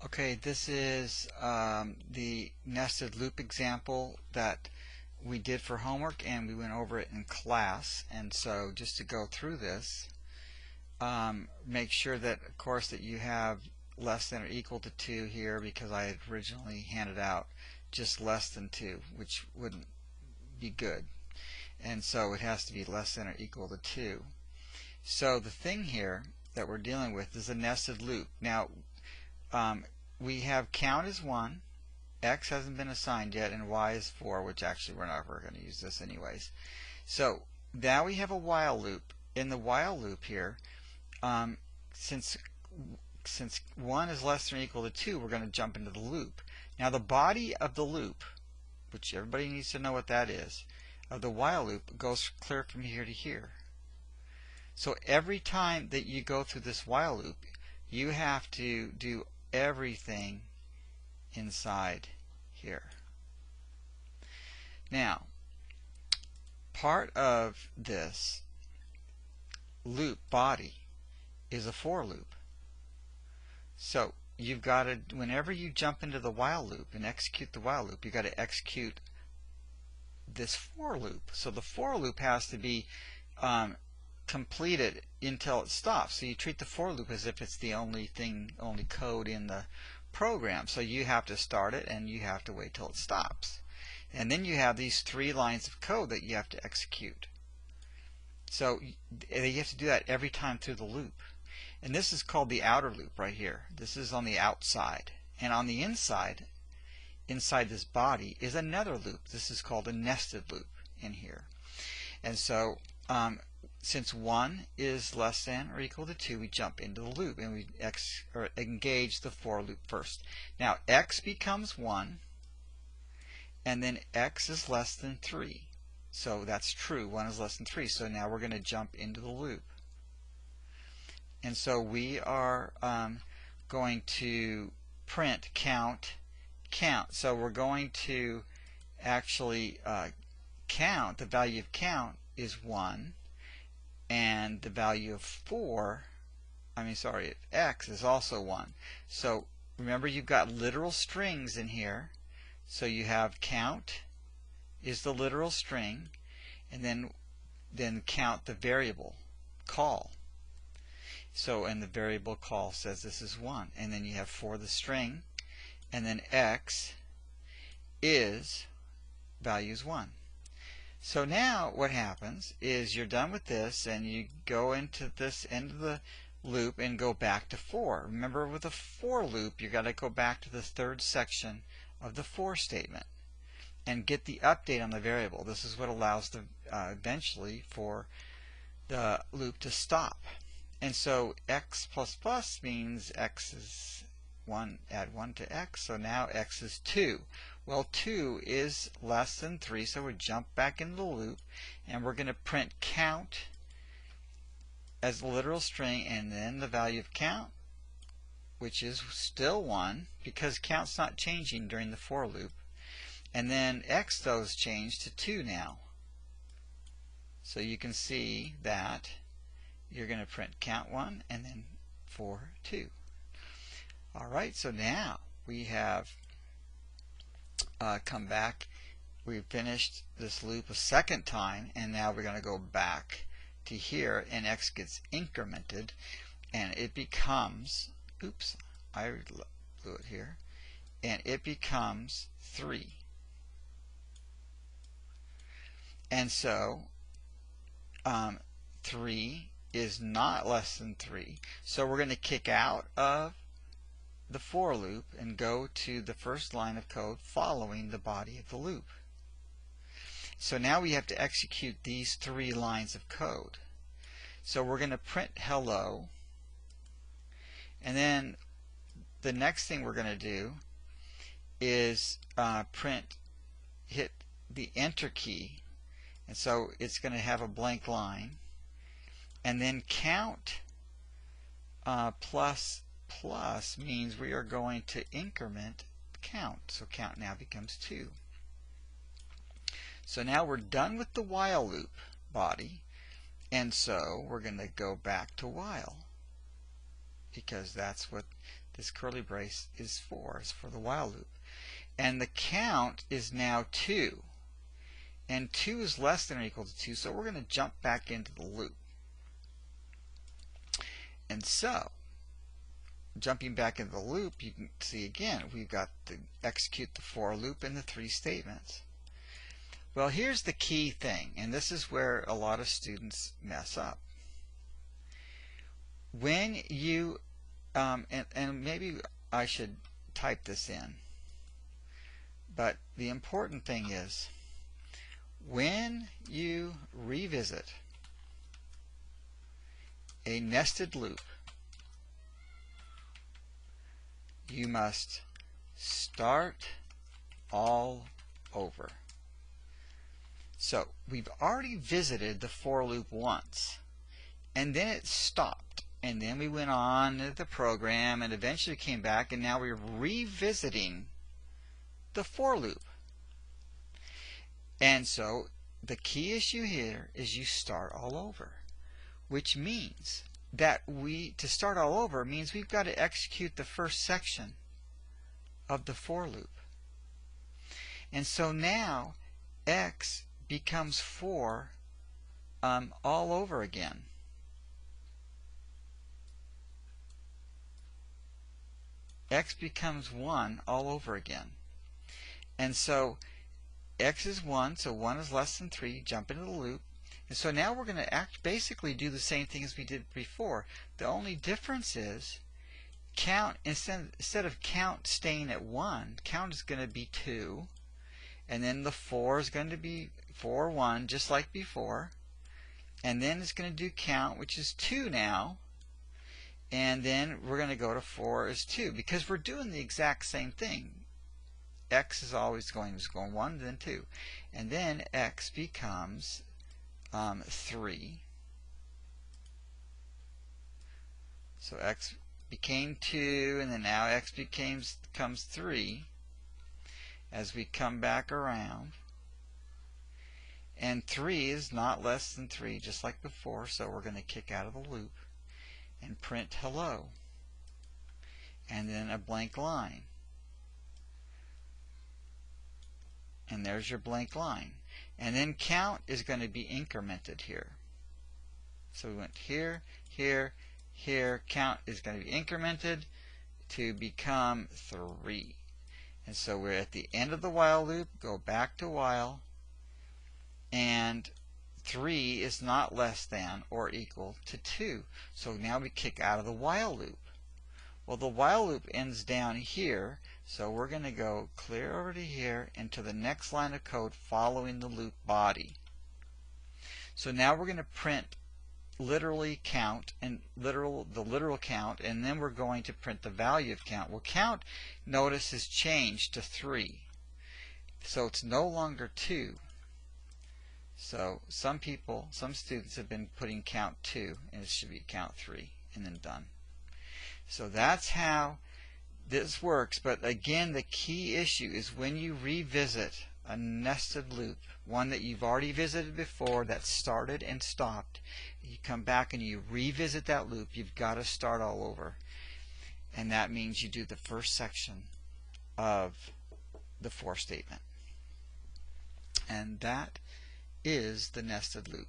Okay, this is the nested loop example that we did for homework, and we went over it in class. And so just to go through this, make sure that of course that you have less than or equal to 2 here, because I had originally handed out just less than 2, which wouldn't be good. And so it has to be less than or equal to 2. So the thing here that we're dealing with is a nested loop. Now we have count is 1, x hasn't been assigned yet, and y is 4, which actually we're never going to use this anyways. So now we have a while loop. In the while loop here, since 1 is less than or equal to 2, we're going to jump into the loop. Now the body of the loop, which everybody needs to know what that is, of the while loop goes clear from here to here. So every time that you go through this while loop, you have to do everything inside here. Now, part of this loop body is a for loop. So you've got to, whenever you jump into the while loop and execute the while loop, you've got to execute this for loop. So the for loop has to be completed until it stops. So you treat the for loop as if it's the only code in the program. So you have to start it and you have to wait till it stops. And then you have these 3 lines of code that you have to execute. So you have to do that every time through the loop. And this is called the outer loop right here. This is on the outside. And on the inside this body is another loop. This is called a nested loop in here. And so since 1 is less than or equal to 2, we jump into the loop and we engage the for loop first. Now x becomes 1, and then x is less than 3. So that's true, 1 is less than 3. So now we're going to jump into the loop. And so we are going to print count. So we're going to actually count, the value of count is 1, and the value of x is also 1. So remember, you've got literal strings in here. So you have count is the literal string, and then count the variable call. So, and the variable call says this is 1, and then you have for the string, and then x is values 1. So now what happens is you're done with this and you go into this end of the loop and go back to for. Remember, with a for loop, you got to go back to the 3rd section of the for statement and get the update on the variable. This is what allows the eventually for the loop to stop. And so x plus plus means x is 1, add 1 to x, so now x is 2. Well, 2 is less than 3, so we jump back into the loop, and we're going to print count as the literal string, and then the value of count, which is still 1, because count's not changing during the for loop. And then x, though, is changed to 2 now. So you can see that you're going to print count 1 and then for 2. Alright, so now we have come back. We've finished this loop a second time, and now we're going to go back to here, and x gets incremented, and it becomes, oops, I blew it here, and it becomes 3. And so 3 is not less than 3. So we're going to kick out of the for loop and go to the first line of code following the body of the loop. So now we have to execute these 3 lines of code. So we're going to print hello, and then the next thing we're going to do is hit the enter key, and so it's going to have a blank line, and then count plus means we are going to increment count. So count now becomes 2. So now we're done with the while loop body, and so we're going to go back to while, because that's what this curly brace is 4. It's for the while loop. And the count is now 2. And 2 is less than or equal to 2, so we're going to jump back into the loop. And so, jumping back into the loop, you can see again, we've got to execute the for loop and the 3 statements. Well, here's the key thing, and this is where a lot of students mess up. When you, and maybe I should type this in, but the important thing is, when you revisit a nested loop, you must start all over. So we've already visited the for loop once, and then it stopped, and then we went on to the program and eventually came back, and now we're revisiting the for loop. And so the key issue here is you start all over, which means that to start all over means we've got to execute the first section of the for loop. And so now x becomes 4 all over again. X becomes 1 all over again. And so x is 1, so 1 is less than 3, jump into the loop. And so now we're going to basically do the same thing as we did before. The only difference is count, instead of count staying at 1, count is going to be 2. And then the 4 is going to be 4, 1, just like before. And then it's going to do count, which is 2 now. And then we're going to go to 4 is 2, because we're doing the exact same thing. X is always going 1, then 2. And then x becomes 3. So x became 2, and then now x becomes 3 as we come back around. And 3 is not less than 3, just like before, so we're going to kick out of the loop and print hello. And then a blank line. And there's your blank line. And then count is going to be incremented here. So we went here, here, here. Count is going to be incremented to become 3. And so we're at the end of the while loop, go back to while, and 3 is not less than or equal to 2. So now we kick out of the while loop. Well, the while loop ends down here, so we're going to go clear over to here and to the next line of code following the loop body. So now we're going to print literally count and the literal count, and then we're going to print the value of count. Well, count, notice, has changed to 3. So it's no longer 2. So some students have been putting count 2, and it should be count 3, and then done. So that's how this works. But again, the key issue is when you revisit a nested loop, one that you've already visited before that started and stopped, you come back and you revisit that loop, you've got to start all over. And that means you do the first section of the for statement. And that is the nested loop.